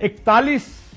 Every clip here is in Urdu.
41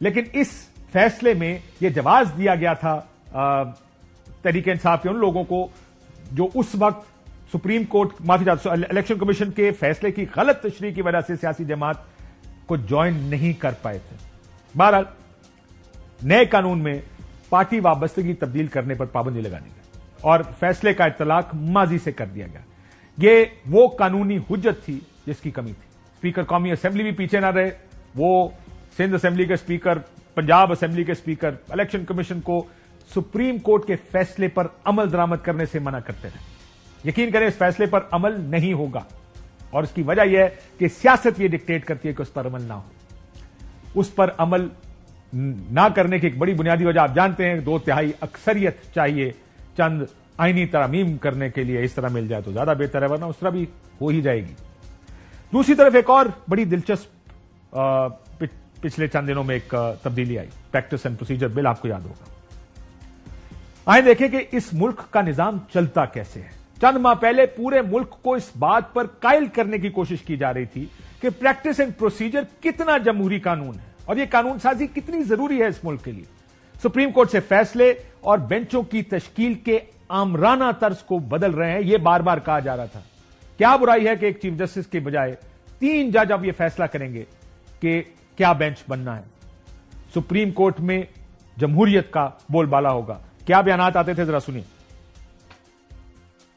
لیکن اس فیصلے میں یہ جواز دیا گیا تھا تحریک انصاف کے ان لوگوں کو جو اس وقت سپریم کورٹ الیکشن کمیشن کے فیصلے کی غلط تشریح کی وجہ سے سیاسی جماعت کو جوائن نہیں کر پائے تھے. بہرحال نئے قانون میں پارٹی وابستگی تبدیل کرنے پر پابندی لگا دی گئی اور فیصلے کا اطلاق ماضی سے کر دیا گیا. یہ وہ قانونی حجت تھی جس کی کمی تھی. اسپیکر قومی اسمبلی بھی پیچھے نہ رہے. وہ سندھ اسمبلی کے اسپیکر، پنجاب اسمبلی کے اسپیکر الیکشن کمیشن کو سپریم کورٹ کے فیصلے پر عمل درآمد کرنے سے منع کرتے رہے. یقین کریں اس فیصلے پر عمل نہیں ہوگا اور اس کی وجہ یہ ہے کہ سیاست یہ ڈکٹیٹ کرتی ہے کہ اس پر عمل نہ ہو. اس پر عمل نہ کرنے کی ایک بڑی بنیادی وجہ آپ جانتے ہیں، 2/3 اکثریت چاہیے چند آئینی ترامیم کرنے کے لیے. اس طرح مل جائے تو زیادہ بہتر ہے، ورنہ اس طرح بھی ہو ہی جائے گی. دوسری طرف ایک اور بڑی دلچسپ پچھلے چند دنوں میں ایک تبدیلی آئی. پریکٹس اینڈ پروسیجر بل آپ کو یاد ہوگا. آئیں دیکھیں کہ اس ملک کا نظام چلتا کیسے ہے. چند ماہ پہلے پورے ملک کو اس بات پر قائل کرنے کی کوشش کی جا رہی تھی کہ پریکٹس اینڈ پروسیجر کتنا جمہوری قانون ہے اور یہ قانون سازی کتنی ضروری ہے اس ملک کے لیے. سپریم کورٹ سے فیصلے اور بینچوں کی تشکیل کے آمرانہ طرز کو بدل رہے ہیں. یہ بار بار کہا جا رہا تھا. کیا برائی ہے کہ ایک چیف جسٹس کے بجائے 3 جج اب یہ فیصلہ کریں گے کہ کیا بینچ بننا ہے. سپریم کورٹ میں جمہوریت کا بول بالا ہوگا. کیا بیانات آتے تھے ذرا سنیے.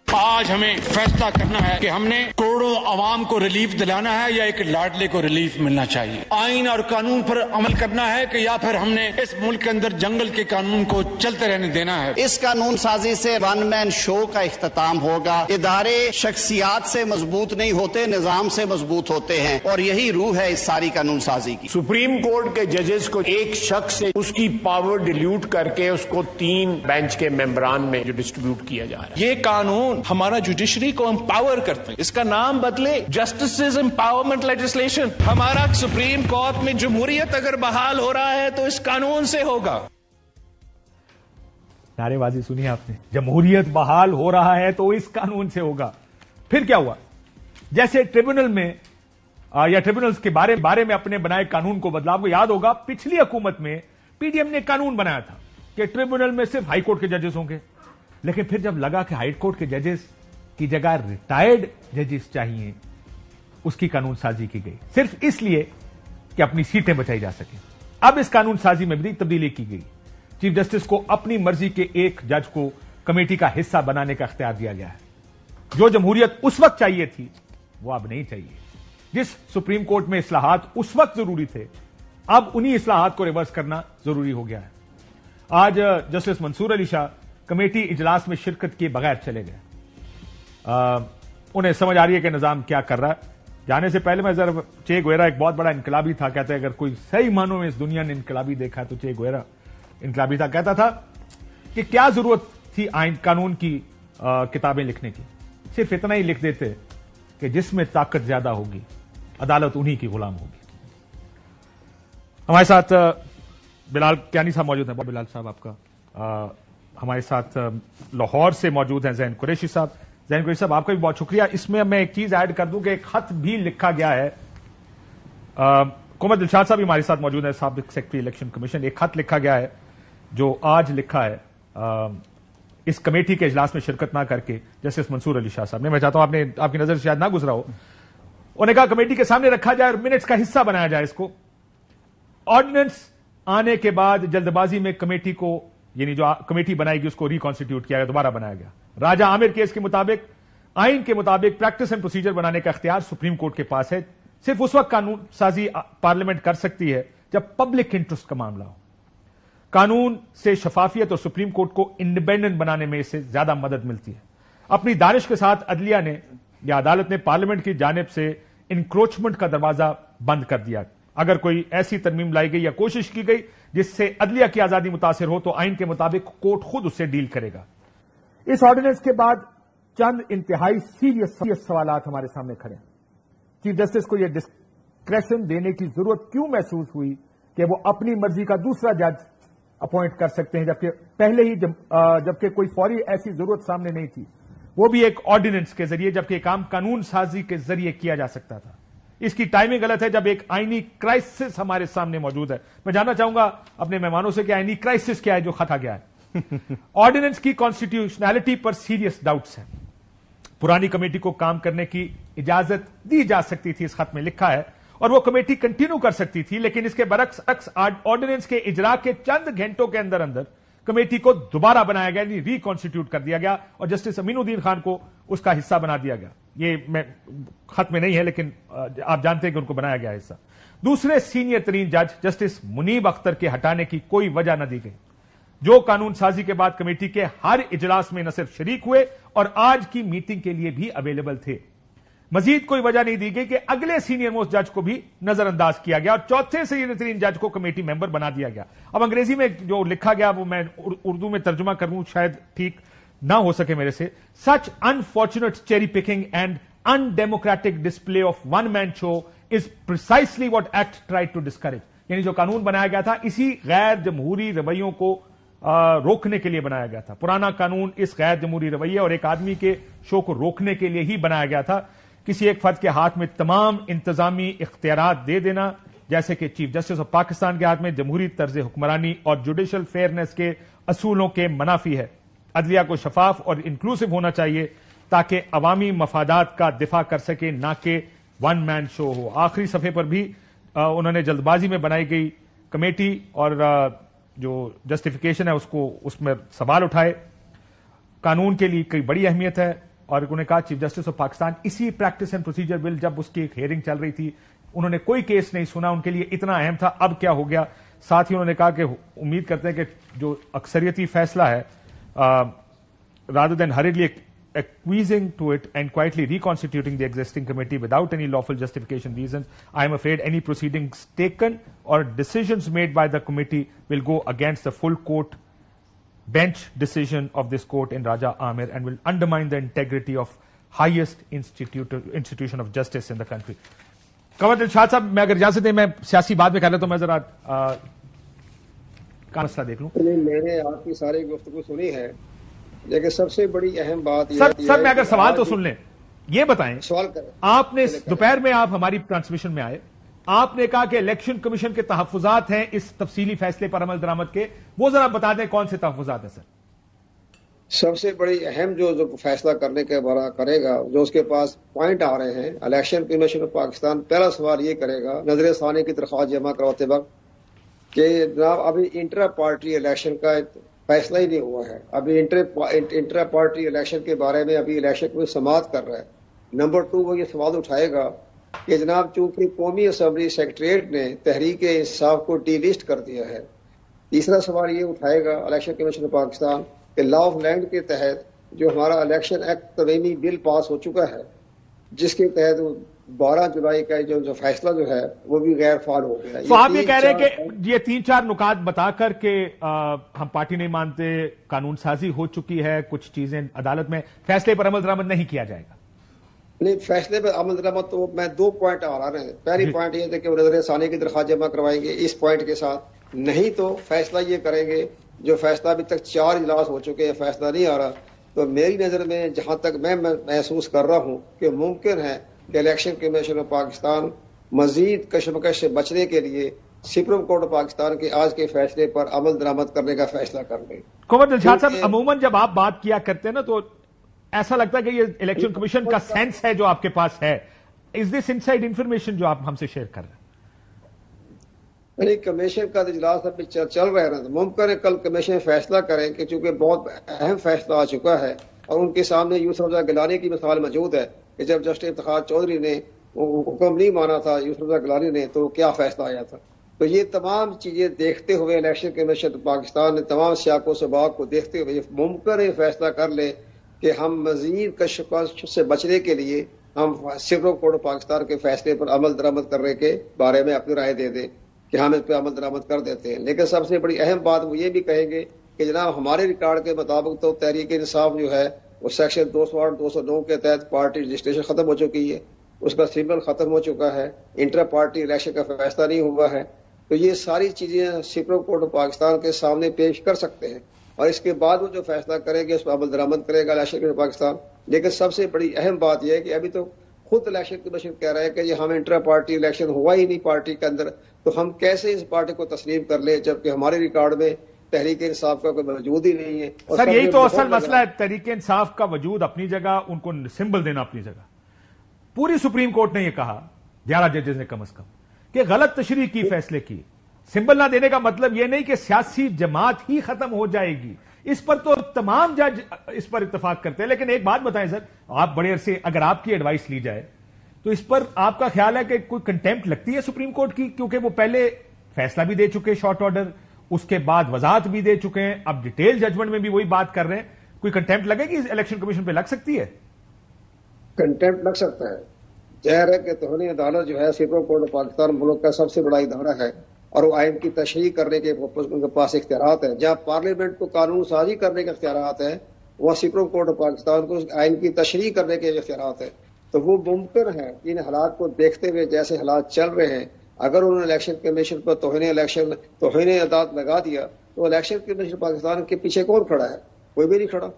آج ہمیں فیصلہ کرنا ہے کہ ہم نے کروڑوں عوام کو ریلیف دلانا ہے یا ایک لاڈلے کو ریلیف ملنا چاہیے. آئین اور قانون پر عمل کرنا ہے کہ یا پھر ہم نے اس ملک کے اندر جنگل کے قانون کو چلتے رہنے دینا ہے. اس قانون سازی سے ون مین شو کا اختتام ہوگا. ادارے شخصیات سے مضبوط نہیں ہوتے، نظام سے مضبوط ہوتے ہیں اور یہی روح ہے اس ساری قانون سازی کی. سپریم کورٹ کے ججز کو ایک شخص سے اس کی پاور ڈیلیوٹ کر کے اس کو 3 بینچ کے ممبران میں جو ڈسٹریبیوٹ کیا جا رہا ہے. یہ قانون ہمارا جوڈیشری کو امپاور کرتے ہیں. اس کا نام بدلے جسٹس امپاورمنٹ لیجسلیشن. ہمارا سپریم کورٹ میں جمہوریت اگر بحال ہو رہا ہے تو اس قانون سے ہوگا. نعرے بازی سنی آپ نے. جمہوریت بحال ہو رہا ہے تو اس قانون سے ہوگا. پھر کیا ہوا؟ جیسے ٹریبونل میں یا ٹریبونلز کے بارے میں اپنے بنائے قانون کو بدلا. آپ کو یاد ہوگا پچھلی حکومت میں پی ڈی ایم نے قانون بنایا تھا کہ ٹریبونل میں صرف ہائی کورٹ کے ججز ہوں گے. لیکن پھر جب لگا کہ ہائی کورٹ کے ججز کی جگہ ریٹائرڈ ججز چاہیے، اس کی قانون سازی کی گئی صرف اس لیے کہ اپنی سیٹیں بچائی جا سکیں. اب اس قانون سازی میں بھی تبدیلی کی گئی. چیف جسٹس کو اپنی مرضی کے ایک جج کو کمیٹی کا حصہ بنانے کا اختیار دیا گیا ہے. جو جمہوریت اس وقت چاہیے تھی وہ اب نہیں چاہیے. جس سپریم کورٹ میں اصلاحات اس وقت ضروری تھے اب انہی اصلاحات کو ریورس کرنا ضروری ہو گیا ہے. آج جسٹس منصور علی شاہ کمیٹی اجلاس میں شرکت کیے بغیر چلے گئے. انہیں سمجھ آ رہی ہے کہ نظام کیا کر رہا ہے. جانے سے پہلے میں ذرا چے گویرا ایک بہت بڑا انقلابی تھا. کہتے ہیں اگر کوئی صحیح معنوں میں اس دنیا نے انقلابی دیکھا تو چے گویرا انقلابی تھا. کہتا تھا کہ کیا ضرورت تھی آئین قانون کی کتابیں لکھنے کی. صرف اتنا ہی لکھ دیتے کہ جس میں طاقت زیادہ ہوگی عدالت انہی کی غلام ہوگی. ہمارے ساتھ بلال کیانی صاحب موجود ہیں. بلال صاحب آپ کا ہمارے ساتھ لاہور سے موجود ہیں زین قریشی صاحب. زین قریشی صاحب آپ کا بھی بہت شکریہ. اس میں میں ایک چیز ایڈ کر دوں کہ ایک خط بھی لکھا گیا ہے. کومر دلشاد صاحب بھی ہمارے ساتھ موجود ہیں، سابق سیکرٹری الیکشن کمیشن. ایک خط لکھا گیا ہے جو آج لکھا ہے اس کمیٹی کے اجلاس میں شرکت نہ کر کے جسٹس منصور علی شاہ صاحب نے. میں چاہتا ہوں آپ کی نظر سے شاید نہ گزرا ہو. انہوں نے کہا کمیٹی کے سامنے رکھا جائے اور منٹس کا حصہ بنایا جائے. اس کو آرڈیننس آنے کے بعد جلد بازی میں کمیٹی کو، یعنی جو کمیٹی بنائی گی اس کو ریکانسٹیٹیوٹ کیا گیا، دوبارہ بنایا گیا. راجہ عامر کیس کے مطابق آئین کے مطابق پریکٹس اینڈ پروسیجر بنانے کا اختیار سپریم کورٹ کے پاس ہے. صرف اس وقت قانون سازی پارلیمنٹ کر سکتی ہے جب پبلک انٹرسٹ کا معاملہ ہو. قانون سے شفافیت اور سپریم کورٹ کو انڈیپینڈنٹ بنانے میں اس سے زیادہ مدد ملتی ہے. اپنی دانش کے ساتھ عدلیہ نے یا عدالت نے پارلیمنٹ کی جانب سے انکروچمنٹ کا دروازہ بند کر دیا. اگر کوئی ایسی ترمیم لائی گئی یا کوشش کی گئی جس سے عدلیہ کی آزادی متاثر ہو تو آئین کے مطابق کورٹ خود اس سے ڈیل کرے گا. اس آرڈیننس کے بعد چند انتہائی سیریس سوالات ہمارے سامنے کھڑے ہیں. چیف جسٹس کو یہ ڈسکریشن دینے کی ضرورت کیوں محسوس ہوئی کہ وہ اپنی مرضی کا دوسرا جج اپوائنٹ کر سکتے ہیں جبکہ پہلے ہی جبکہ کوئی فوری ایسی ضرورت سامنے نہیں تھی، وہ بھی ایک آرڈیننس کے ذریعے، جبکہ کام قانون سازی کے ذریعے کیا جا سکتا تھا. اس کی ٹائمنگ غلط ہے جب ایک آئینی کرائسس ہمارے سامنے موجود ہے. میں جاننا چاہوں گا اپنے مہمانوں سے کہ آئینی کرائسس کیا ہے جو خطا گیا ہے. آرڈیننس کی کانسٹیٹیوشنلٹی پر سیریس ڈاؤٹس ہیں. پرانی کمیٹی کو کام کرنے کی اجازت دی جا سکتی تھی, اس خط میں لکھا ہے, اور وہ کمیٹی کنٹینیو کر سکتی تھی, لیکن اس کے برعکس آرڈیننس کے اجرا کے چند گھنٹوں کے اندر کمیٹی کو دوبارہ بنایا گیا, ری کانسٹیٹیوٹ کر دیا گیا اور جسٹس امین الدین خان کو اس کا حصہ بنا دیا گیا. یہ میں خط میں نہیں ہے لیکن آپ جانتے ہیں کہ ان کو بنایا گیا حصہ. دوسرے سینئر ترین جج جسٹس منیب اختر کے ہٹانے کی کوئی وجہ نہ دی گئی, جو قانون سازی کے بعد کمیٹی کے ہر اجلاس میں نہ صرف شریک ہوئے اور آج کی میٹنگ کے لیے بھی اویلیبل تھے. مزید کوئی وجہ نہیں دی گئی کہ اگلے سینئر موسٹ جج کو بھی نظر انداز کیا گیا اور چوتھے سینئر ترین جج کو کمیٹی ممبر بنا دیا گیا. اب انگریزی میں جو لکھا گیا وہ میں اردو میں ترجمہ کروں, شاید ٹھیک نہ ہو سکے میرے سے. Such unfortunate cherry picking and undemocratic display of one man show is precisely what act tried to discourage. یعنی جو قانون بنایا گیا تھا اسی غیر جمہوری رویوں کو روکنے کے لیے بنایا گیا تھا. پرانا قانون اس غیر جمہوری رویے اور ایک آدمی کے شو کو روکنے کے لیے ہی بنایا گیا تھا. کسی ایک فرد کے ہاتھ میں تمام انتظامی اختیارات دے دینا, جیسے کہ چیف جسٹس آف پاکستان کے ہاتھ میں, جمہوری طرز حکمرانی اور جوڈیشل فیئرنیس کے اصولوں کے منافی ہے. عدلیہ کو شفاف اور انکلوسیو ہونا چاہیے تاکہ عوامی مفادات کا دفاع کر سکے, نہ کہ ون مین شو ہو. آخری صفحے پر بھی انہوں نے جلد بازی میں بنائی گئی کمیٹی اور جو جسٹیفیکیشن ہے اس میں سوال اٹھائے. قانون کے لیے کوئی بڑی اہمیت ہے اور انہوں نے کہا چیف جسٹس آف پاکستان اسی پریکٹس اینڈ پروسیجر بل جب اس کی ایک ہیئرنگ چل رہی تھی انہوں نے کوئی کیس نہیں سنا, ان کے لیے اتنا اہم تھا, اب کیا ہو گیا. ساتھ ہی انہوں نے کہا کہ امید کرتے ہیں کہ جو اکثریتی فیصلہ ہے rather than hurriedly acquiescing to it and quietly reconstituting the existing committee without any lawful justification reasons, I am afraid any proceedings taken or decisions made by the committee will go against the full court bench decision of this court in Raja Amir and will undermine the integrity of highest institution of justice in the country. Qamar Dilshad صاحب, میں اگر اجازت دیں میں سیاسی بات میں کر لیتا ہوں, میں ذرا کا مسئلہ دیکھ لوں. میں نے آپ کی ساری گفتگو سنی ہے, لیکن سب سے بڑی اہم بات سر میں اگر سوال تو سن لیں, یہ بتائیں سوال کریں. آپ نے دوپہر میں آپ ہماری ٹرانسمیشن میں آئے, آپ نے کہا کہ الیکشن کمیشن کے تحفظات ہیں اس تفصیلی فیصلے پر عمل درآمد کے, وہ ذرا بتا دیں کون سے تحفظات ہیں سر. سب سے بڑی اہم جو فیصلہ کرنے کے بارے کرے گا, جو اس کے پاس پوائنٹ آ رہے ہیں, الیکشن کمیشن آف پاکستان پہلا سوال یہ کرے گا نظر ثانی کی درخواست جمع کرواتے وقت کہ جناب ابھی انٹرا پارٹی الیکشن کا فیصلہ ہی نہیں ہوا ہے, ابھی انٹرا پارٹی الیکشن کے بارے میں ابھی الیکشن کو سماعت کر رہا ہے. نمبر 2 وہ یہ سوال اٹھائے گا کہ جناب چونکہ قومی اسمبلی سیکریٹریٹ نے تحریک انصاف کو ڈی لسٹ کر دیا ہے. تیسرا سوال یہ اٹھائے گا الیکشن کمیشن آف پاکستان کہ لا آف لینڈ کے تحت جو ہمارا الیکشن ایکٹ ترمیمی بل پاس ہو چکا ہے, جس کے تحت 12 جولائی کا جو فیصلہ جو ہے وہ بھی غیر فعال ہو گیا. تو آپ یہ کہہ رہے ہیں کہ یہ 3-4 نکات بتا کر کہ ہم پارٹی نہیں مانتے, قانون سازی ہو چکی ہے, کچھ چیزیں عدالت میں, فیصلے پر عمل درآمد نہیں کیا جائے گا. نہیں, فیصلے پر عمل درآمد تو میں 2 پوائنٹ آ رہے ہیں. پہلی پوائنٹ یہ تھا کہ وہ نظر ثانی کی درخواست جمع کروائیں گے اس پوائنٹ کے ساتھ, نہیں تو فیصلہ یہ کریں گے جو فیصلہ ابھی تک 4 اجلاس ہو چکے ہیں, فیصلہ نہیں آ رہا. تو میری نظر میں جہاں تک میں محسوس کر رہا ہوں کہ ممکن ہے کہ الیکشن کمیشن آف پاکستان مزید کشمکش سے بچنے کے لیے سپریم کورٹ آف پاکستان کے آج کے فیصلے پر عمل درآمد کرنے کا فیصلہ کر لے. قمر دلشاد صاحب, عموماً جب آپ بات کیا کرتے ہیں نا تو ایسا لگتا ہے کہ یہ الیکشن کمیشن کا سینس ہے جو آپ کے پاس ہے. از دس انسائڈ انفارمیشن جو آپ ہم سے شیئر کر رہے ہیں؟ یعنی کمیشن کا اجلاس ابھی چل رہا ہے نا, تو ممکن ہے کل کمیشن فیصلہ کریں کہ چونکہ بہت اہم فیصلہ آ چکا ہے اور ان کے سامنے یوسف رضا گیلانی کی مثال موجود ہے کہ جب جسٹس افتخار چودھری نے حکم نہیں مانا تھا یوسف رضا گیلانی نے, تو کیا فیصلہ آیا تھا. تو یہ تمام چیزیں دیکھتے ہوئے الیکشن کمیشن پاکستان نے تمام سیاق و سباق کو دیکھتے ہوئے ممکن ہے فیصلہ کر لے کہ ہم مزید کشمکش سے بچنے کے لیے ہم سپریم کورٹ آف پاکستان کے فیصلے پر عمل درآمد کرنے کے بارے میں اپنی رائے دے دیں کہ ہم اس پہ عمل درآمد کر دیتے ہیں. لیکن سب سے بڑی اہم بات وہ یہ بھی کہیں گے کہ جناب ہمارے ریکارڈ کے مطابق تو تحریک انصاف جو ہے وہ سیکشن 208 209 کے تحت پارٹی رجسٹریشن ختم ہو چکی ہے, اس کا سمبل ختم ہو چکا ہے, انٹر پارٹی الیکشن کا فیصلہ نہیں ہوا ہے. تو یہ ساری چیزیں سپریم کورٹ آف پاکستان کے سامنے پیش کر سکتے ہیں اور اس کے بعد وہ جو فیصلہ کریں گے اس پر عمل درآمد کرے گا الیکشن کمیشن پاکستان. لیکن سب سے بڑی اہم بات یہ ہے کہ ابھی تو خود الیکشن کمیشن کہہ رہا ہے کہ یہ ہم انٹرا پارٹی الیکشن ہوا ہی نہیں پارٹی کے اندر، تو ہم کیسے اس پارٹی کو تسلیم کر لیں جبکہ ہمارے ریکارڈ میں تحریک انصاف کا کوئی موجود ہی نہیں ہے. سر یہی تو اصل مسئلہ ہے، تحریک انصاف کا وجود اپنی جگہ، ان کو سمبل دینا اپنی جگہ. پوری سپریم کورٹ نے یہ کہا 11 ججز نے کم از کم کہ غلط تشریح کی فیصلے کی. سمبل نہ دینے کا مطلب یہ نہیں کہ سیاسی جماعت ہی ختم ہو جائے گی، اس پر تو تمام جج اس پر اتفاق کرتے ہیں. لیکن ایک بات بتائیں سر، آپ بڑے عرصے اگر آپ کی ایڈوائس لی جائے تو اس پر آپ کا خیال ہے کہ کوئی کنٹیمپٹ لگتی ہے سپریم کورٹ کی؟ کیونکہ وہ پہلے فیصلہ بھی دے چکے شارٹ آرڈر، اس کے بعد وضاحت بھی دے چکے ہیں، اب ڈیٹیل ججمنٹ میں بھی وہی بات کر رہے ہیں. کوئی کنٹیمپٹ لگے گی الیکشن کمیشن پہ؟ لگ سکتی ہے کنٹیمپٹ، لگ سکتا ہے. ظاہر ہے کہ توہین عدالت جو ہے سپریم کورٹ آف پاکستان ملک کا سب سے بڑا ادارہ ہے اور وہ آئین کی تشریح کرنے کے ان کے پاس اختیارات ہیں. جہاں پارلیمنٹ کو قانون سازی کرنے کے اختیارات ہیں، وہ سپریم کورٹ آف پاکستان کو آئین کی تشریح کرنے کے اختیارات ہیں. تو وہ ممکن ہے کہ ان حالات کو دیکھتے ہوئے جیسے حالات چل رہے ہیں، اگر انہوں نے الیکشن کمیشن پر توہین عدالت لگا دیا تو الیکشن کمیشن پاکستان کے پیچھے کون کھڑا ہے؟ کوئی بھی نہیں کھڑا.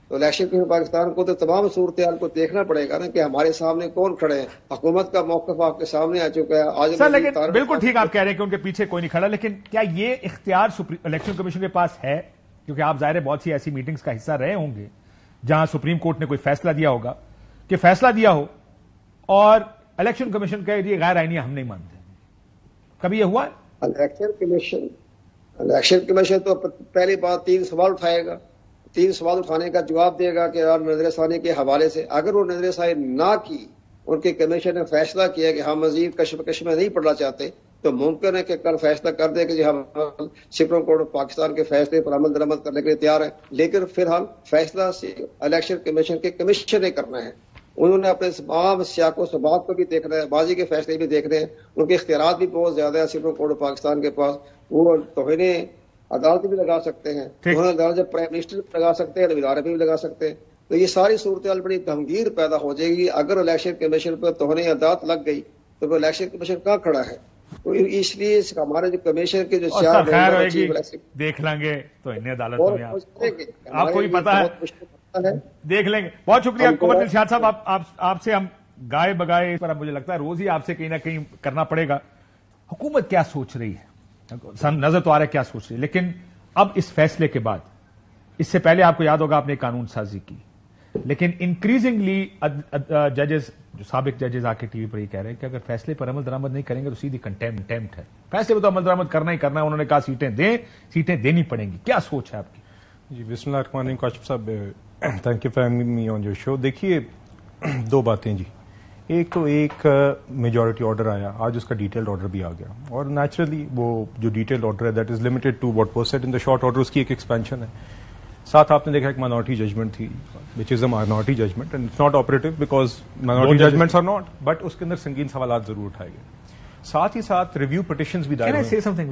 تو الیکشن کمیشن پاکستان کو تو تمام صورتحال کو دیکھنا پڑے گا نا کہ ہمارے سامنے کون کھڑے ہیں. حکومت کا موقف آپ کے سامنے آ چکا ہے آج. سر لیکن بالکل ٹھیک آپ کہہ رہے ہیں کہ ان کے پیچھے کوئی نہیں کھڑا، لیکن کیا یہ اختیار الیکشن کمیشن کے پاس ہے؟ کیونکہ آپ ظاہر ہے بہت سی ایسی میٹنگز کا حصہ رہے ہوں گے جہاں سپریم کورٹ نے کوئی فیصلہ دیا ہوگا کہ فیصلہ دیا ہو اور الیکشن کمیشن کہے یہ غیر آئینی ہم نہیں مانتے. کبھی یہ ہوا ہے؟ الیکشن کمیشن تو پہلی بات 3 سوال اٹھائے گا، 3 سوال اٹھانے کا جواب دے گا کہ نظر ثانی کے حوالے سے. اگر وہ نظر ثانی نہ کی، ان کے کمیشن نے فیصلہ کیا کہ ہم مزید کشمکش میں نہیں پڑنا چاہتے، تو ممکن ہے کہ کل فیصلہ کر دے کہ ہم سپریم کورٹ آف پاکستان کے فیصلے پر عمل درآمد کرنے کے لیے تیار ہیں. لیکن فی الحال فیصلہ الیکشن کمیشن کے کمیشن نے کرنا ہے. انہوں نے اپنے تمام سیاق و سباق کو بھی دیکھنا ہے، بازی کے فیصلے بھی دیکھنے ہیں. ان کے اختیارات بھی بہت زیادہ ہیں سپریم کورٹ آف پاکستان کے پاس. وہ توہین عدالت بھی لگا سکتے ہیں، توہین عدالت جب پرائم منسٹر بھی لگا سکتے ہیں، ادارے بھی لگا سکتے ہیں. تو یہ ساری صورتحال بڑی گمگیر پیدا ہو جائے گی. اگر الیکشن کمیشن پر توہین عدالت لگ گئی تو وہ الیکشن کمیشن کہاں کھڑا ہے؟ تو اس لیے ہمارے جو کمیشن کے جو دیکھ لیں گے تو عدالت آپ کو بھی پتا ہے، دیکھ لیں گے. بہت شکریہ قمر دلشاد صاحب. آپ سے ہم گائے بگائے پر مجھے لگتا ہے روز ہی آپ سے کہیں نہ کہیں کرنا پڑے گا. حکومت کیا سوچ رہی ہے؟ نظر تو آ رہا ہے کیا سوچ رہی ہے، لیکن اب اس فیصلے کے بعد، اس سے پہلے آپ کو یاد ہوگا آپ نے قانون سازی کی، لیکن انکریزنگلی ججز جو سابق ججز آ کے ٹی وی پر یہ کہہ رہے ہیں کہ اگر فیصلے پر عمل درآمد نہیں کریں گے تو سیدھی کنٹیمپٹ ہے. فیصلے پر تو عمل درآمد کرنا ہی کرنا ہے. انہوں نے کہا سیٹیں دینی پڑیں گی. کیا سوچ ہے آپ کی؟ جی بسم اللہ الرحمن الرحیم. کاشف صاحب thank you for having me on your show. دیکھیے 2 باتیں جی. ایک میجورٹی آرڈر آیا آج، اس کا ڈیٹیلڈ آرڈر بھی آ گیا، اور نیچرلی وہ جو ڈیٹیلڈ آرڈر ہے that is limited to what was said in the short order, اس کی ایک ایکسپینشن ہے. ساتھ آپ نے دیکھا ایک مائنورٹی ججمنٹ تھی which is a minority judgment and it's not operative because minority judgments are not, but اس کے اندر سنگین سوالات ضرور اٹھائے گئے. ساتھ ہی ساتھ ریویو پٹیشنز بھی دائر ہوئے.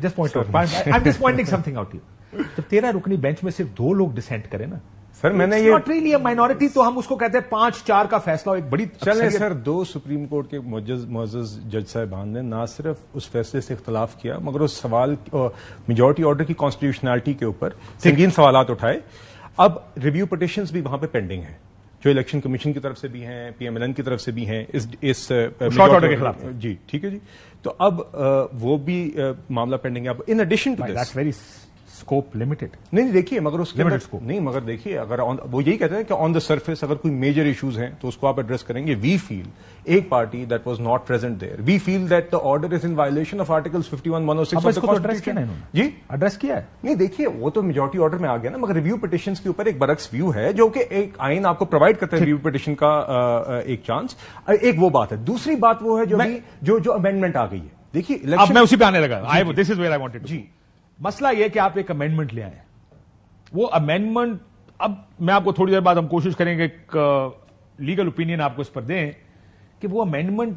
جب 13 رکنی بینچ میں صرف 2 لوگ ڈسینٹ کریں نا سر، میں نے یہ مائنورٹی تو ہم اس کو کہتے ہیں 5-4 کا فیصلہ ایک بڑی چلیں سر. 2 سپریم کورٹ کے معزز جج صاحبان نے نہ صرف اس فیصلے سے اختلاف کیا مگر اس سوال میجورٹی آرڈر کی کانسٹیٹیوشنلٹی کے اوپر سنگین سوالات اٹھائے. اب ریویو پٹیشنز بھی وہاں پہ پینڈنگ ہیں، جو الیکشن کمیشن کی طرف سے بھی ہیں، پی ایم ایل این کی طرف سے بھی ہیں اس شارٹ آرڈر کے خلاف. جی ٹھیک ہے جی. تو اب وہ بھی معاملہ پینڈنگ ہے. اب in addition to this scope limited نہیں دیکھیے، مگر اس نہیں مگر دیکھیے اگر وہ یہی کہتے ہیں کہ آن دا سرفیس اگر کوئی میجر ایشوز ہیں تو اس کو آپ ایڈریس کریں گے. وی فیل ایک party that was not present there, we feel that the order is in violation of articles 51 106 of the constitution. جی ایڈریس کیا ہے؟ نہیں دیکھیے وہ تو میجورٹی آرڈر میں آ گیا نا، مگر ریویو پٹیشنز کے اوپر ایک برعکس ویو ہے جو کہ ایک آئین آپ کو پرووائڈ کرتا ہے ریویو پٹیشن کا ایک چانس. ایک وہ بات ہے. دوسری بات وہ ہے جو امینڈمنٹ آ گئی ہے. دیکھیے اب میں اسی پہ آنے لگا. دس از ویئر آئی وانٹڈ. جی مسئلہ یہ کہ آپ ایک امینڈمنٹ لے آئے. وہ امینڈمنٹ اب میں آپ کو تھوڑی دیر بعد ہم کوشش کریں گے ایک لیگل اوپینین آپ کو اس پر دیں کہ وہ امینڈمنٹ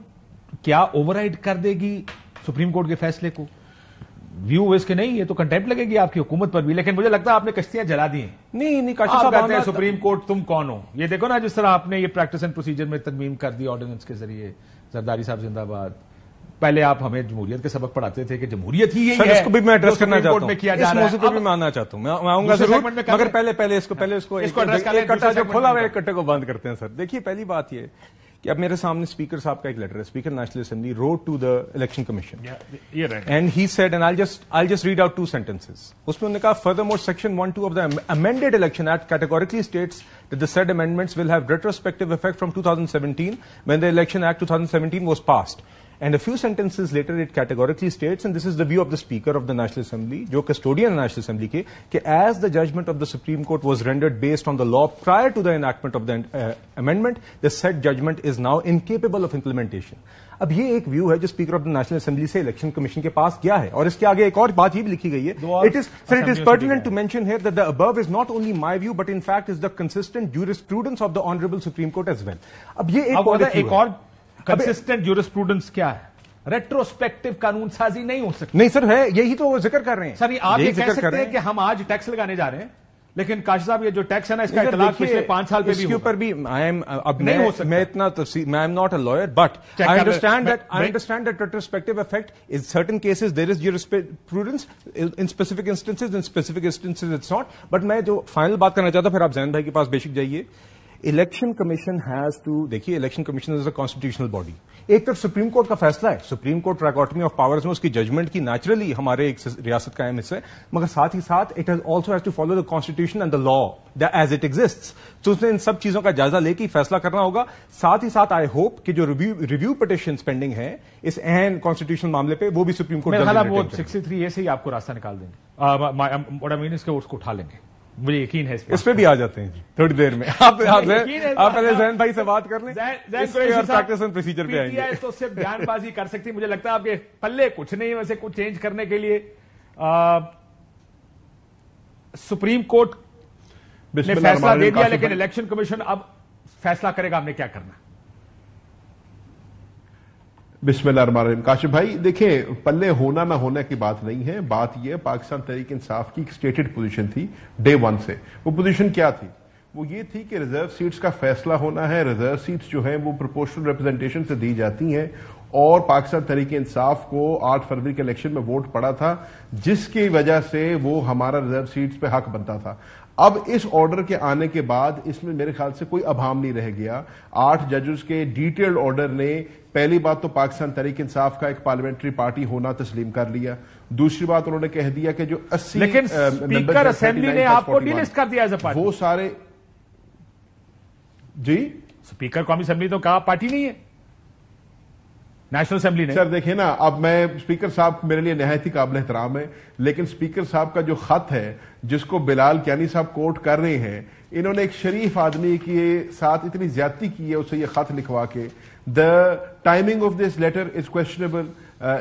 کیا اوور رائڈ کر دے گی سپریم کورٹ کے فیصلے کو. ویو اس کے نہیں ہے تو کنٹیمپٹ لگے گی آپ کی حکومت پر بھی. لیکن مجھے لگتا ہے آپ نے کشتیاں جلا دی ہیں. نہیں کہتے ہیں سپریم کورٹ تم کون ہو. یہ دیکھو نا جس طرح آپ نے یہ پریکٹس اینڈ پروسیجر میں ترمیم کر دی آرڈیننس کے ذریعے. زرداری صاحب زندہ باد. پہلے آپ ہمیں جمہوریت کے سبق پڑھاتے تھے کہ جمہوریت ہی ہے. اس کو بھی میں ایڈریس کرنا چاہتا ہوں. اس موضوع پہ بھی میں آنا چاہتا ہوں. میں آؤں گا ضرور مگر پہلے اس کو جو کھلا ہوا ہے کٹے کو بند کرتے ہیں. سر دیکھیے پہلی بات یہ کہ اب میرے سامنے اسپیکر صاحب کا ایک لیٹر ہے. Speaker national assembly wrote to the election commission and he said and I'll just read out 2 sentences. اس میں انہوں نے کہا furthermore section 1(2) of the amended election act categorically states that the said amendments will have retrospective effect from 2017 when the election act 2017 was passed. And a few sentences later it categorically states, and this is the view of the Speaker of the National Assembly, jo custodian National Assembly ke, as the judgment of the Supreme Court was rendered based on the law prior to the enactment of the amendment, the said judgment is now incapable of implementation. اب یہ ایک ویو ہے جو speaker of the national assembly سے الیکشن کمیشن کے پاس گیا ہے, اور اس کے آگے ایک اور بات یہ بھی لکھی گئی ہے, it is pertinent to mention here that the above is not only my view but in fact is the consistent jurisprudence of the honorable Supreme Court as well. اب یہ ایک اور کنسسٹنٹ جورسپروڈنس کیا ہے؟ ریٹروسپیکٹو قانون سازی نہیں ہو سکتی. نہیں سر, ہے یہی تو وہ ذکر کر رہے ہیں. سر آپ یہ کہہ سکتے ہیں کہ ہم آج ٹیکس لگانے جا رہے ہیں, لیکن کاشف صاحب یہ جو ٹیکس ہے نا اس کا اطلاق پچھلے 5 سال پہ بھی اس کے اوپر بھی میں اتنا تفصیل, میں am not a lawyer but I understand that retrospective effect in certain cases there is jurisprudence, in specific instances it's not. But میں جو فائنل بات کرنا چاہتا, پھر آپ زین بھائی کے پاس بے شک جائیے. الیکشن کمیشن ہیز ٹو, دیکھیے الیکشن کمیشن از اے کانسٹیٹیوشنل باڈی. ایک طرف سپریم کورٹ کا فیصلہ ہے, سپریم کورٹ ٹریکوٹمی آف پاورز میں اس کی ججمنٹ کی نیچرلی ہمارے ایک ریاست کا اہم حصہ ہے, مگر ساتھ ہی ساتھ it also has to follow the constitution and the law as it exists. تو اس نے ان سب چیزوں کا جائزہ لے کے فیصلہ کرنا ہوگا. ساتھ ہی ساتھ آئی ہوپ کہ جو ریویو پٹیشنز پینڈنگ ہیں اس اہم کانسٹیٹیوشنل معاملے پہ وہ بھی سپریم کورٹ وہ 63A سے ہی آپ کو راستہ نکال دیں گے, اس کو اٹھا لیں گے, مجھے یقین ہے اس پہ بھی آ جاتے ہیں جی تھوڑی دیر میں. آپ پہلے زین بھائی سے بات کر لیں, پریکٹس اینڈ پروسیجر پہ آئیں گے. تو صرف بیان بازی کر سکتی, مجھے لگتا ہے آپ کے پلے کچھ نہیں ویسے کچھ چینج کرنے کے لیے. سپریم کورٹ نے فیصلہ دے دیا, لیکن الیکشن کمیشن اب فیصلہ کرے گا ہم نے کیا کرنا. بسم اللہ الرحمن الرحیم. کاشف بھائی دیکھیں, پلے ہونا نہ ہونے کی بات نہیں ہے, بات یہ پاکستان تحریک انصاف کی ایک سٹیٹڈ پوزیشن تھی ڈے 1 سے. وہ پوزیشن کیا تھی؟ وہ یہ تھی کہ ریزرو سیٹس کا فیصلہ ہونا ہے. ریزرو سیٹس جو ہیں وہ پروپورشنل ریپرزنٹیشن سے دی جاتی ہیں, اور پاکستان تحریک انصاف کو 8 فروری کے الیکشن میں ووٹ پڑا تھا, جس کی وجہ سے وہ ہمارا ریزرو سیٹس پہ حق بنتا تھا. اب اس آرڈر کے آنے کے بعد اس میں میرے خیال سے کوئی ابہام نہیں رہ گیا. 8 ججز کے ڈیٹیلڈ آرڈر نے پہلی بات تو پاکستان تحریک انصاف کا ایک پارلیمنٹری پارٹی ہونا تسلیم کر لیا. دوسری بات انہوں نے کہہ دیا کہ جو 80 لیکن اسپیکر اسمبلی نے آپ کو ڈی لسٹ کر دیا ایز اے پارٹی. وہ سارے جی اسپیکر قومی اسمبلی تو کہا پارٹی نہیں ہے نیشنل اسمبلی نے. سر دیکھیں نا, اب میں اسپیکر صاحب میرے لیے نہایت ہی قابل احترام ہے, لیکن اسپیکر صاحب کا جو خط ہے جس کو بلال کیانی صاحب کوٹ کر رہے ہیں, انہوں نے ایک شریف آدمی کے ساتھ اتنی زیادتی کی ہے اسے یہ خط لکھوا کے. The timing of this letter is questionable.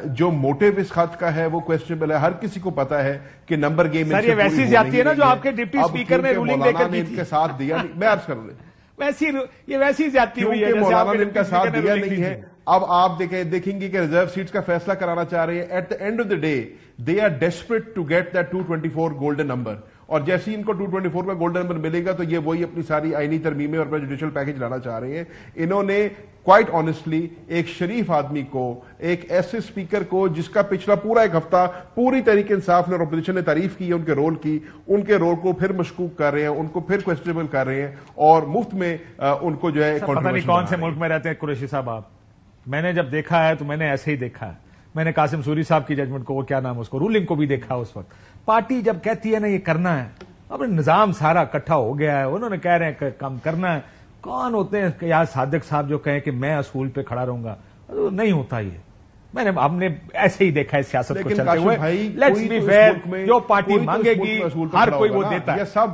جو موٹیو اس خط کا ہے وہ کوشچنیبل ہے. ہر کسی کو پتا ہے کہ نمبر گیم سر یہ ویسی زیادتی ہے نا جو آپ کے ڈپٹی اسپیکر نے رولنگ دے کر ان کے ساتھ دیا نہیں. میں عرض کر رہا یہ ویسی زیادتی ہوئی ہے مولانا نے ان کا ساتھ دیا نہیں ہے. اب آپ دیکھیں گے کہ ریزرو سیٹس کا فیصلہ کرانا چاہ رہے ہیں. At the end of the day they are desperate to get that 224 golden number, اور جیسے ہی ان کو 224 کا گولڈن نمبر ملے گا تو یہ وہی اپنی ساری آئینی ترمیمیں اور اپنا جوڈیشل پیکج لانا چاہ رہے ہیں. انہوں نے کوائٹ آنےسٹلی ایک شریف آدمی کو, ایک ایسے اسپیکر کو جس کا پچھلا پورا ایک ہفتہ پوری تحریک انصاف نے اور اپوزیشن نے تعریف کی ہے ان کے رول کی, ان کے رول کو پھر مشکوک کر رہے ہیں, ان کو پھر کوسچنیبل کر رہے ہیں, اور مفت میں ان کو جو ہے پتہ نہیں کون سے ملک میں رہتے ہیں قریشی صاحب آپ. میں نے جب دیکھا ہے تو میں نے ایسے ہی دیکھا ہے. میں نے قاسم سوری صاحب کی ججمنٹ کو, وہ کیا نام اس کو, رولنگ کو بھی دیکھا اس وقت. پارٹی جب کہتی ہے نا یہ کرنا ہے, اب نظام سارا اکٹھا ہو گیا ہے, انہوں نے کہہ رہے ہیں کہ کام کرنا ہے. کون ہوتے ہیں کہ یار صادق صاحب جو کہیں کہ میں اصول پہ کھڑا رہوں گا, نہیں ہوتا یہ. میں نے ہم نے ایسے ہی دیکھا ہے سیاست کو چلتے ہوئے. لیٹس بی فیئر, جو پارٹی مانگے گی ہر کوئی وہ دیتا ہے. سب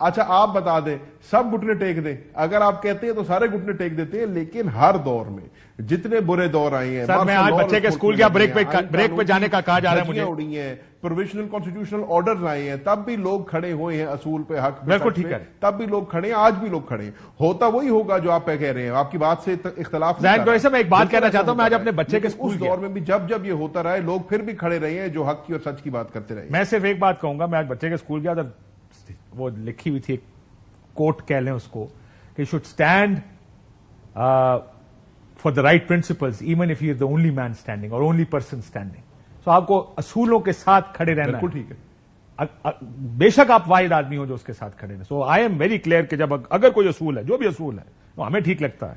اچھا آپ بتا دیں, سب گھٹنے ٹیک دیں. اگر آپ کہتے ہیں تو سارے گھٹنے ٹیک دیتے ہیں, لیکن ہر دور میں جتنے برے دور آئے ہیں. سر میں آج بچے کے اسکول گیا, بریک پہ جانے کا کہا جا رہا ہے مجھے, اڑی ہیں پروویشنل کانسٹیٹیوشنل آرڈرز آئے ہیں, تب بھی لوگ کھڑے ہوئے ہیں اصول پہ, حق پہ, بالکل ٹھیک ہے, تب بھی لوگ کھڑے ہیں, آج بھی لوگ کھڑے ہیں. ہوتا وہی ہوگا جو آپ پہ کہہ رہے ہیں, آپ کی بات سے اختلاف نہیں. میں ایک بات کہنا چاہتا ہوں, میں آج اپنے بچے کے اسکول اس دور میں بھی جب یہ ہوتا رہا ہے لوگ پھر بھی کھڑے رہے ہیں جو حق کی اور سچ کی بات کرتے رہے. میں صرف ایک بات کہوں گا, میں آج بچے کے اسکول گیا تھا, وہ لکھی ہوئی تھی ایک کوٹ کہہ لیں اس کو, کہ should stand for the right principles even if you is the only man standing اور اونلی پرسن اسٹینڈنگ. سو آپ کو اصولوں کے ساتھ کھڑے رہنا ہے. ٹھیک ہے, بے شک آپ واحد آدمی ہو جو اس کے ساتھ کھڑے رہے. سو آئی ایم ویری کلیئر کہ جب اگر کوئی اصول ہے, جو بھی اصول ہے وہ ہمیں ٹھیک لگتا ہے,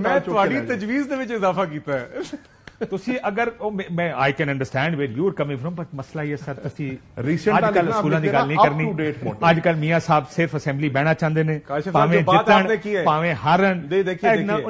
ਮੈਂ ਤੁਹਾਡੀ ਤਜਵੀਜ਼ ਦੇ ਵਿੱਚ ਇਜ਼ਾਫਾ ਕੀਤਾ ਹੈ। ਤੁਸੀਂ ਅਗਰ ਮੈਂ I can understand where you are coming firm, but ਮਸਲਾ ਇਹ ਸਰ ਤੁਸੀਂ ਰੀਸੈਂਟ ਅੱਜ ਕੱਲ ਸਕੂਲਾਂ ਦੀ ਗੱਲ ਨਹੀਂ ਕਰਨੀ। ਅੱਜ ਕੱਲ ਮੀਆਂ ਸਾਹਿਬ ਸਿਰਫ ਅਸੈਂਬਲੀ ਬਹਿਣਾ ਚਾਹੁੰਦੇ ਨੇ, ਭਾਵੇਂ ਜਿੱਤਣ ਭਾਵੇਂ ਹਾਰਨ।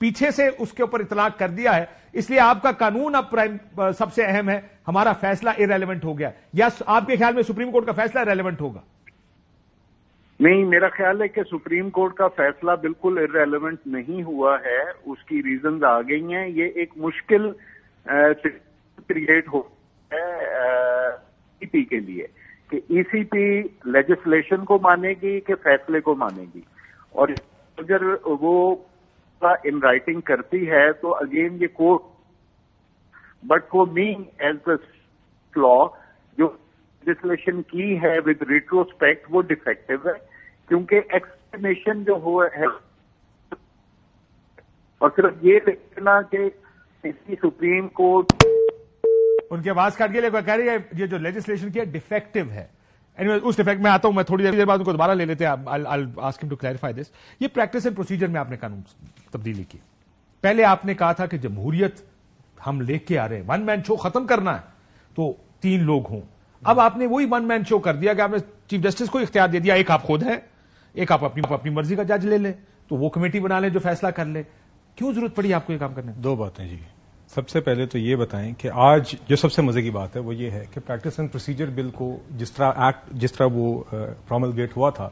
پیچھے سے اس کے اوپر اطلاق کر دیا ہے، اس لیے آپ کا قانون اب سب سے اہم ہے، ہمارا فیصلہ ارریلیونٹ ہو گیا، یا آپ کے خیال میں سپریم کورٹ کا فیصلہ ارریلیونٹ ہوگا؟ نہیں، میرا خیال ہے کہ سپریم کورٹ کا فیصلہ بالکل ارریلیونٹ نہیں ہوا ہے، اس کی ریزنز آ گئی ہیں. یہ ایک مشکل کریٹ ہو ہے ای پی کے لیے کہ ای سی پی لیجسلیشن کو مانے گی کہ فیصلے کو مانے گی، اور اگر وہ ان رائٹنگ کرتی ہے تو اگین یہ court, but for me as the law جو لیجسلیشن کی ہے ود ریٹروسپیکٹ وہ ڈیفیکٹو ہے، کیونکہ ایکسپلینیشن جو ہوا ہے، اور صرف یہ دیکھنا کہ سپریم کورٹ ان کی آواز کاٹ کے لیے کہہ رہی ہے یہ جو لیجسلیشن کی ڈیفیکٹو ہے. اس ڈیفیکٹ میں آتا ہوں، میں تھوڑی دیر بعد ان کو دوبارہ لے لیتے ہیں. آسک ہم ٹو کلیریفائی دس. یہ پریکٹس اینڈ پروسیجر میں آپ نے قانون تبدیلی کی. پہلے آپ نے کہا تھا کہ جمہوریت ہم لے کے آ رہے ہیں، ون مین شو ختم کرنا ہے تو 3 لوگ ہوں. اب آپ نے وہی ون مین شو کر دیا کہ آپ نے چیف جسٹس کو اختیار دے دیا، ایک آپ خود ہیں، ایک آپ اپنی مرضی کا جج لے لیں، تو وہ کمیٹی بنا لیں جو فیصلہ کر لے. کیوں ضرورت پڑی آپ کو یہ کام کرنے؟ 2 باتیں جی. سب سے پہلے تو یہ بتائیں کہ آج جو سب سے مزے کی بات ہے وہ یہ ہے کہ پریکٹس اینڈ پروسیجر بل کو جس طرح وہ پروملگیٹ ہوا تھا،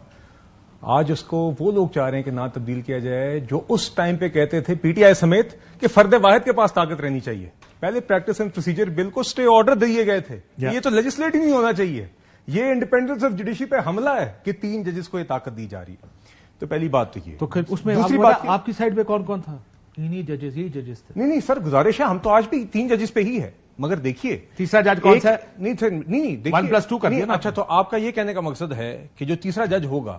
آج اس کو وہ لوگ چاہ رہے ہیں کہ نہ تبدیل کیا جائے جو اس ٹائم پہ کہتے تھے پی ٹی آئی سمیت کہ فرد واحد کے پاس طاقت رہنی چاہیے. پہلے پریکٹس اینڈ پروسیجر بل کو اسٹے آرڈر دیے گئے تھے، یہ تو لیجسلیٹ ہی نہیں ہونا چاہیے. یہ انڈیپینڈنس آف جوڈیشری پہ حملہ ہے کہ 3 ججز کو یہ طاقت دی جا رہی ہے. تو پہلی بات تو یہ. تو اس میں دوسری بات آپ کی سائڈ پہ کون کون تھا؟ یہی ججز تھے. نہیں سر، گزارش ہے، ہم تو آج بھی 3 ججز پہ ہی ہے، مگر دیکھیے تیسرا جج کون سا ہے؟ نہیں 1+2 کر دیا نا. اچھا، تو آپ کا یہ کہنے کا مقصد ہے کہ جو تیسرا جج ہوگا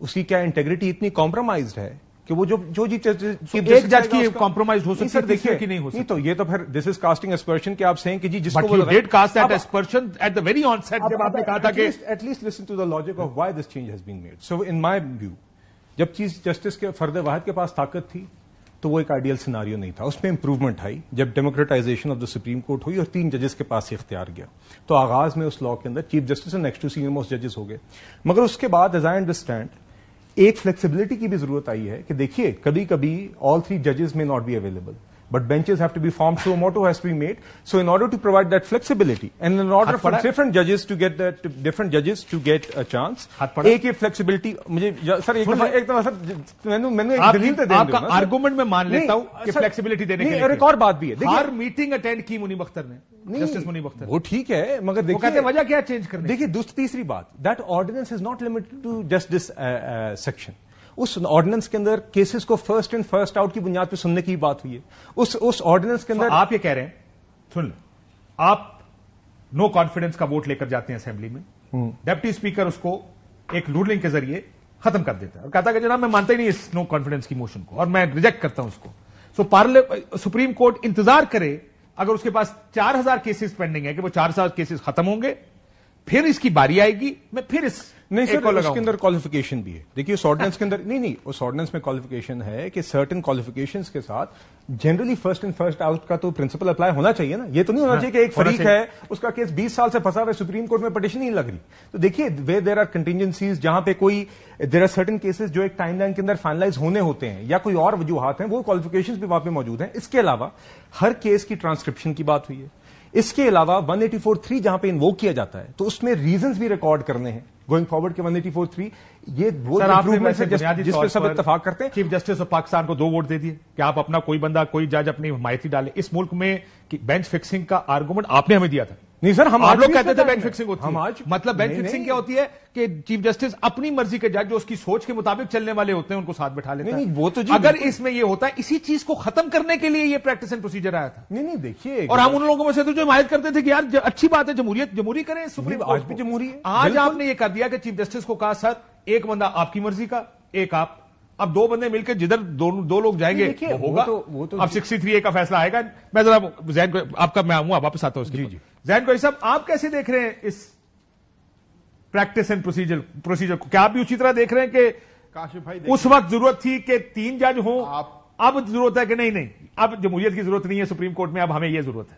اس کی کیا انٹیگریٹی اتنی کمپرومائزڈ ہے کہ وہ جو ایک جج کی کمپرومائز ہو سکتی ہے، دیکھیے کہ نہیں ہو سکتی. تو یہ تو پھر دس از کاسٹنگ اسپرشن کہ آپ سہیں کہ جی جس کو وہ did cast that aspersion at the very onset جب آپ نے کہا تھا کہ at least listen to the logic of why this change has been made. So in my view جب چیف جسٹس کے فرد واحد کے پاس طاقت تھی تو وہ ایک آئیڈیل سیناریو نہیں تھا. اس میں امپروومنٹ آئی جب ڈیموکریٹائزیشن آف دا سپریم کورٹ ہوئی اور 3 ججز کے پاس اختیار گیا. تو آغاز میں اس لا کے اندر chief justice and next to senior most ججز ہو گئے. مگر اس کے بعد ایز آئی انڈرسٹینڈ ایک فلیکسیبلٹی کی بھی ضرورت آئی ہے کہ دیکھیے کبھی کبھی آل 3 ججز may not be available but benches have to be formed, so a motto has to be made. So in order to provide that flexibility and in order for different judges to get a chance, ایک یہ flexibility مجھے سر ایک دفعہ سر میں نے ایک دلیل دے دیں. آپ کا آرگومنٹ میں مان لیتا ہوں کہ flexibility دینے کے لیے ایک اور بات بھی ہے. ہر میٹنگ اٹینڈ کی منیب اختر نے، جسٹس منیب اختر. وہ ٹھیک ہے مگر دیکھیے کہتے ہیں وجہ کیا چینج کرنے. دیکھیے تیسری بات، that ordinance is not limited to just this section. اس آرڈیننس کے اندر کیسز کو فرسٹ ان فرسٹ آؤٹ کی بنیاد پہ سننے کی بات ہوئی ہے. اس آرڈیننس کے اندر آپ یہ کہہ رہے ہیں، سن لیں، آپ نو کانفیڈنس کا ووٹ لے کر جاتے ہیں اسمبلی میں، ڈپٹی اسپیکر اس کو ایک رولنگ کے ذریعے ختم کر دیتا ہے اور کہتا ہے کہ جناب میں مانتا ہی نہیں اس نو کانفیڈنس کی موشن کو اور میں ریجیکٹ کرتا ہوں اس کو. سو سپریم کورٹ انتظار کرے اگر اس کے پاس 4000 کیسز پینڈنگ ہے کہ وہ 4000 کیسز ختم ہوں گے، پھر اس کی باری آئے گی، میں پھر نہیں سر اس کے اندر کوالیفیکیشن بھی ہے. دیکھیے اس آرڈیننس کے اندر نہیں اس آرڈیننس میں کوالیفیکیشن ہے کہ سرٹن کوالیفیکیشنز کے ساتھ generally first in first out کا تو پرنسپل اپلائی ہونا چاہیے نا. یہ تو نہیں ہونا چاہیے کہ ایک فریق ہے اس کا کیس 20 سال سے پھنسا ہوا ہے، سپریم کورٹ میں پٹیشن نہیں لگ رہی. تو دیکھیے ویئر دیر آر کنٹینجنسیز، جہاں پہ کوئی دیر آر سرٹن کیسز جو ایک ٹائم لائن کے اندر فائنلائز ہونے ہوتے ہیں یا کوئی اور وجوہات ہیں، وہ کوالیفیکیشنز بھی وہاں پہ موجود ہیں. اس کے علاوہ ہر کیس کی ٹرانسکرپشن کی بات ہوئی ہے. اس کے علاوہ 184(3 جہاں پہ انووک کیا جاتا ہے تو اس میں ریزنز بھی ریکارڈ کرنے ہیں گوئنگ فارورڈ کے 184(3. یہ وہ امپروومنٹ ہے جس پہ سب اتفاق کرتے ہیں. چیف جسٹس آف پاکستان کو 2 ووٹ دے دیے کہ آپ اپنا کوئی بندہ کوئی جج اپنی حمایتی ڈالے. اس ملک میں بینچ فکسنگ کا آرگومنٹ آپ نے ہمیں دیا تھا. نہیں سر ہم آپ لوگ کہتے تھے بینچ فکسنگ ہوتی ہے. مطلب بینچ فکسنگ کیا ہوتی ہے کہ چیف جسٹس اپنی مرضی کے جج جو اس کی سوچ کے مطابق چلنے والے ہوتے ہیں ان کو ساتھ بٹھا لیتے ہیں. وہ تو اگر اس میں یہ ہوتا ہے اسی چیز کو ختم کرنے کے لیے یہ پریکٹس اینڈ پروسیجر آیا تھا. نہیں دیکھیے اور ہم ان لوگوں میں سے تو جو حمایت کرتے تھے کہ یار اچھی بات ہے جمہوری کریں. سپریم آج بھی جمہوری ہے. آج آپ نے یہ کر دیا کہ چیف جسٹس کو کہا سر ایک بندہ آپ کی مرضی کا، ایک آپ، اب 2 بندے مل کے جدھر 2 لوگ جائیں گے ہوگا. اب 63A کا فیصلہ آئے گا. میں ذرا ذہن کو آپ کا میں آؤں گا واپس آتا ہوں اس کی. ذہن کو صاحب آپ کیسے دیکھ رہے ہیں اس پریکٹس اینڈ پروسیجر کو؟ کیا آپ بھی اسی طرح دیکھ رہے ہیں کہ کاشف بھائی اس وقت ضرورت تھی کہ 3 جج ہوں، اب ضرورت ہے کہ نہیں اب جمہوریت کی ضرورت نہیں ہے سپریم کورٹ میں، اب ہمیں یہ ضرورت ہے؟